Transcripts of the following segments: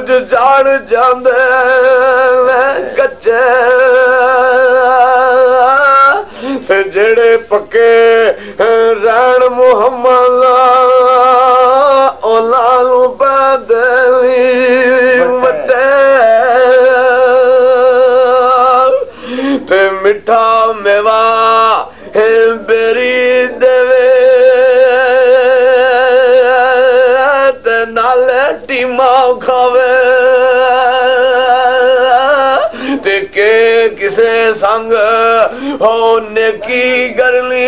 कुछ जान जांदे कच्चे ते जेड़े पक्के रैन मुहम्मद ओलालू पैदली वटे ते मिठा मेवा बेरी देवे ते नाले टीमा खावे ते के किसे संग हो नेकी करनी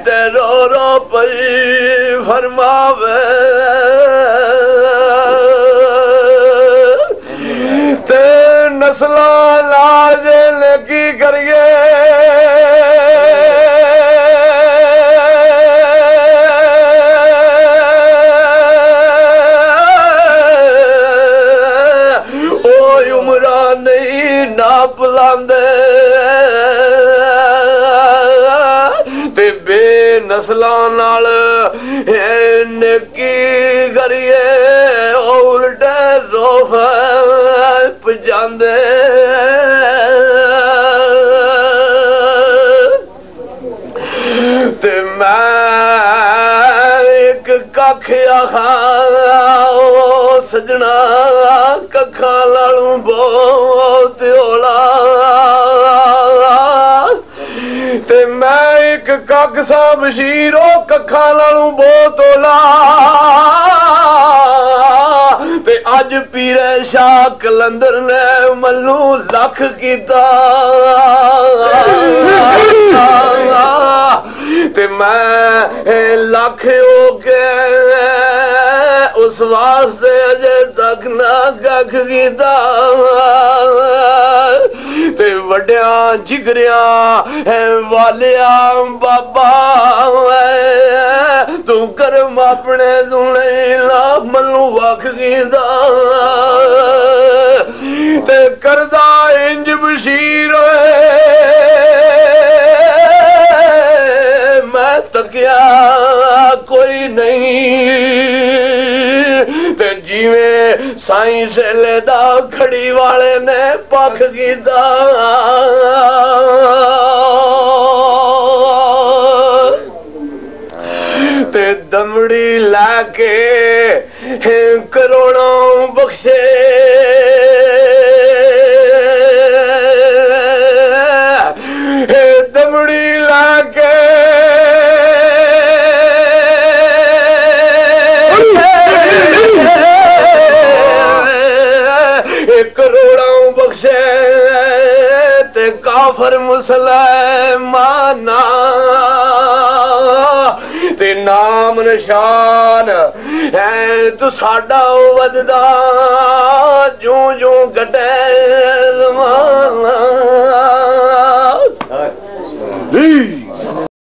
ते रो रो पई फरमावे ते नस्ला लाज नेकी करिए नाप लांदे ते बेनस्लां नाल नेकी करिए उल्टे रोफा पजांदे ते मैं एक कख आखा सजना कखा लालू बहुत होला ते मैं एक कख सा बशीरो कखा लालू बहुत होला ते अज पीरे शाह कलंदर ने मल्लू लख कीता ते मैं लख हो के उस वास्ते अजे तक ना कख कीता ते वड्या जिगरिया वालिया बाबा तू करम अपने तू नहीं ला मनु वख कीता ते करदा इंज बशीर मैं तकिया कोई नहीं ते जीवे साई सेले दा खड़ी वाले ने पख कीता ते दमड़ी लाके करोड़ों बख्शे दमड़ी लाके करोड़ों बख्शे ते काफर मुसलमाना ते नाम निशान है तू साडा वधदा जूं जूं गटे ज़माना